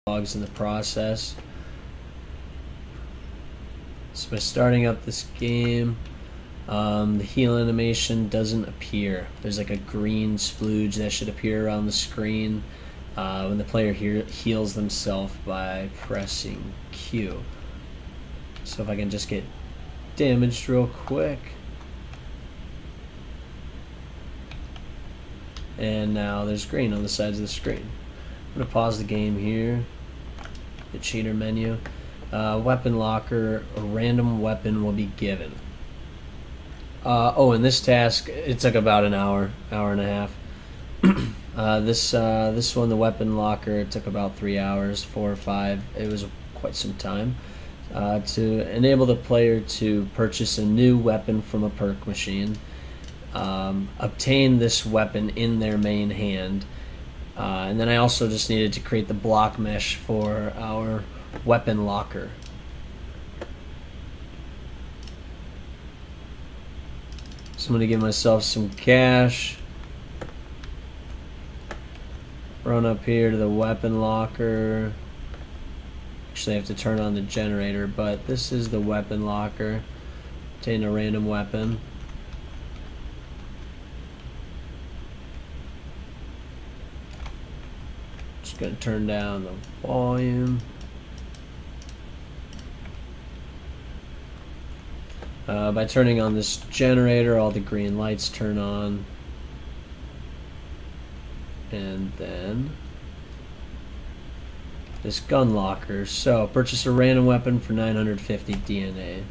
logs in the process. So by starting up this game, the heal animation doesn't appear. There's like a green splooge that should appear around the screen when the player heals themselves by pressing Q. So if I can just get damaged real quick. And now there's green on the sides of the screen. I'm going to pause the game here. The cheater menu. Weapon locker, a random weapon will be given. In this task, it took about an hour and a half. This one, the weapon locker, it took about 3 hours, 4 or 5. It was quite some time. To enable the player to purchase a new weapon from a perk machine, obtain this weapon in their main hand, and then I also just needed to create the block mesh for our weapon locker. So I'm going to give myself some cash, run up here to the weapon locker. Actually I have to turn on the generator, but this is the weapon locker. Obtain a random weapon. Just going to turn down the volume. By turning on this generator, all the green lights turn on. And then this gun locker. So purchase a random weapon for 950 DNA.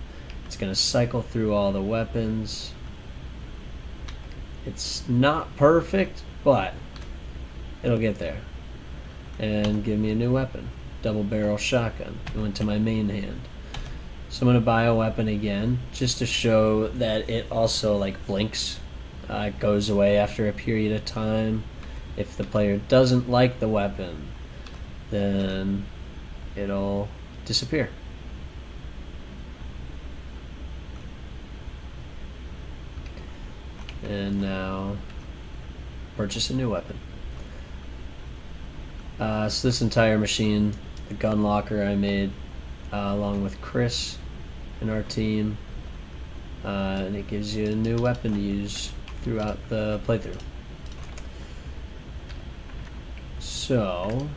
It's going to cycle through all the weapons. It's not perfect, but it'll get there. And give me a new weapon. Double barrel shotgun. It went to my main hand. So I'm going to buy a weapon again, just to show that it also like blinks. It goes away after a period of time. If the player doesn't like the weapon, then it'll disappear. And now purchase a new weapon. So this entire machine, the gun locker I made along with Chris in our team, and it gives you a new weapon to use throughout the playthrough. So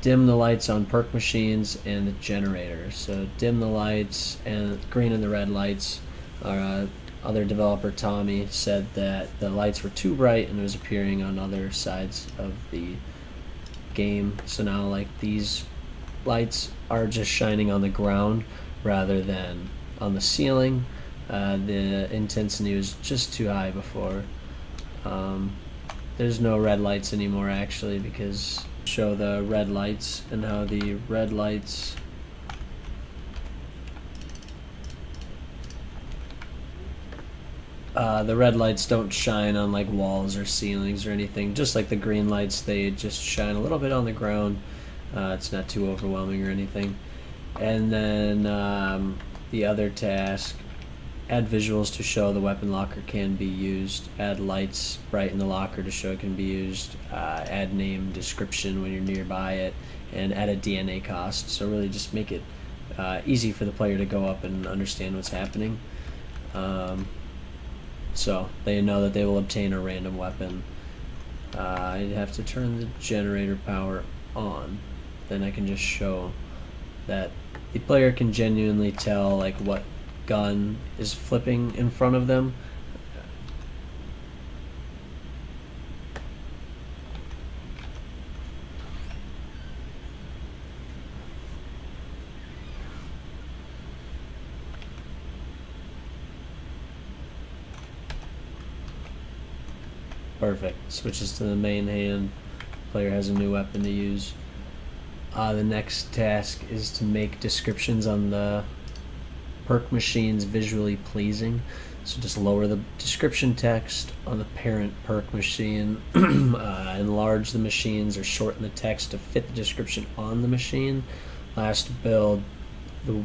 dim the lights on perk machines and the generator. So dim the lights, and green and the red lights. Our other developer Tommy said that the lights were too bright and it was appearing on other sides of the game. So now like these lights are just shining on the ground rather than on the ceiling. The intensity was just too high before. There's no red lights anymore actually, because show the red lights and how the red lights don't shine on like walls or ceilings or anything. Just like the green lights, they just shine a little bit on the ground. It's not too overwhelming or anything. And then the other task, add visuals to show the weapon locker can be used. Add lights bright in the locker to show it can be used. Add name description when you're nearby it, and add a DNA cost. So really just make it easy for the player to go up and understand what's happening. So they know that they will obtain a random weapon. I'd have to turn the generator power on. Then I can just show that the player can genuinely tell like what gun is flipping in front of them. Perfect. Switches to the main hand. Player has a new weapon to use. The next task is to make descriptions on the perk machines visually pleasing. So just lower the description text on the parent perk machine, enlarge the machines or shorten the text to fit the description on the machine. Last build, the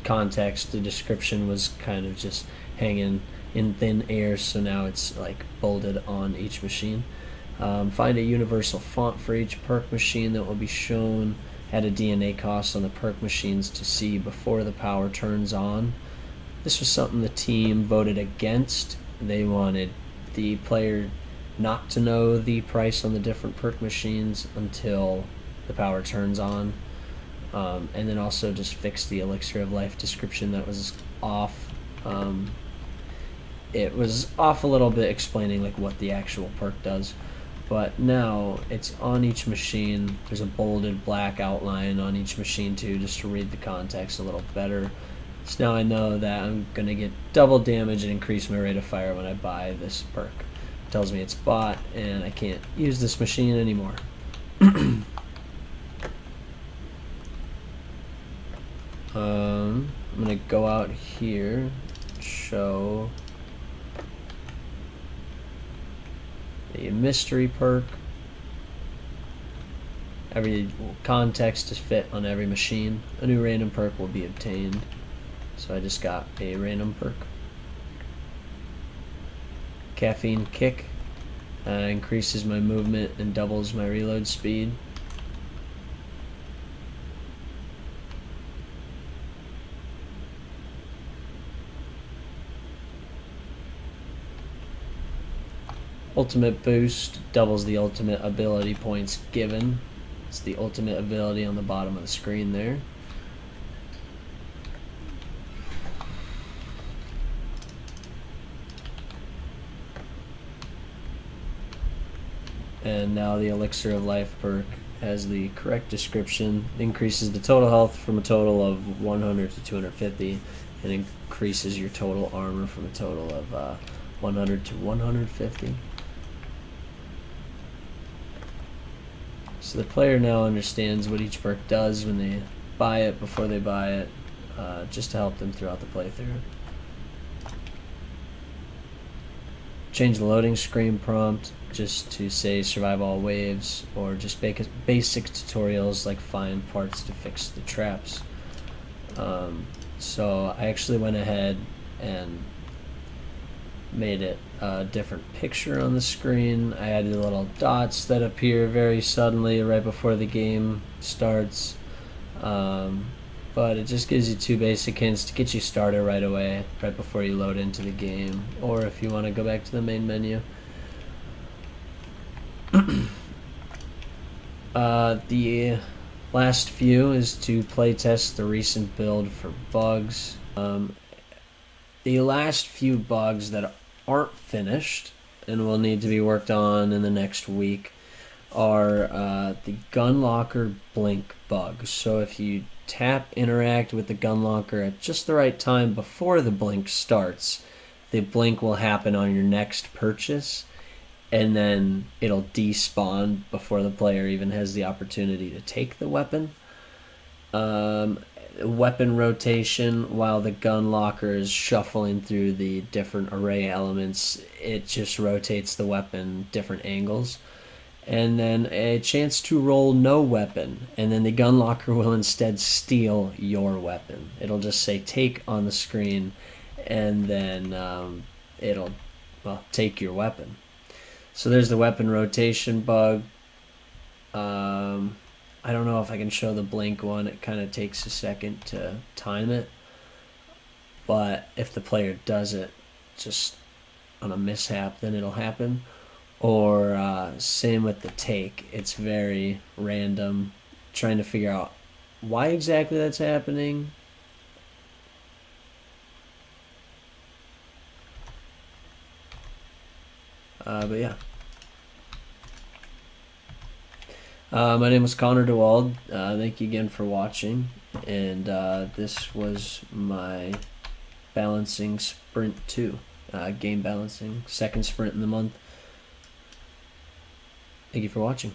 context, the description was kind of just hanging in thin air, so now it's like bolded on each machine. Find a universal font for each perk machine that will be shown. Add a DNA cost on the perk machines to see before the power turns on. This was something the team voted against. They wanted the player not to know the price on the different perk machines until the power turns on. And then also just fix the Elixir of Life description that was off. It was off a little bit explaining like what the actual perk does. But now it's on each machine. There's a bolded black outline on each machine too, just to read the context a little better. So now I know that I'm going to get double damage and increase my rate of fire when I buy this perk. It tells me it's bought and I can't use this machine anymore. I'm going to go out here, show a mystery perk. Every context is fit on every machine. A new random perk will be obtained. So I just got a random perk. Caffeine Kick increases my movement and doubles my reload speed. Ultimate Boost doubles the ultimate ability points given. It's the ultimate ability on the bottom of the screen there. And now the Elixir of Life perk has the correct description. Increases the total health from a total of 100 to 250 and increases your total armor from a total of 100 to 150. So the player now understands what each perk does when they buy it, before they buy it, just to help them throughout the playthrough. Change the loading screen prompt just to say survive all waves, or just basic tutorials like find parts to fix the traps. So I actually went ahead and made it a different picture on the screen. I added little dots that appear very suddenly right before the game starts, but it just gives you 2 basic hints to get you started right away, right before you load into the game, or if you want to go back to the main menu. The last few is to playtest the recent build for bugs. The last few bugs that aren't finished and will need to be worked on in the next week are the gun locker blink bug. So if you interact with the gun locker at just the right time before the blink starts, the blink will happen on your next purchase, and then it'll despawn before the player even has the opportunity to take the weapon. Weapon rotation, while the gun locker is shuffling through the different array elements, it just rotates the weapon different angles. And then a chance to roll no weapon, and then the gun locker will instead steal your weapon. It'll just say take on the screen, and then it'll take your weapon. So there's the weapon rotation bug. I don't know if I can show the blink one. It kind of takes a second to time it. But if the player does it just on a mishap, then it'll happen. Or same with the take. It's very random, trying to figure out why exactly that's happening. But yeah. My name is Connor DeWald. Thank you again for watching. And this was my balancing sprint 2. Game balancing. Second sprint in the month. Thank you for watching.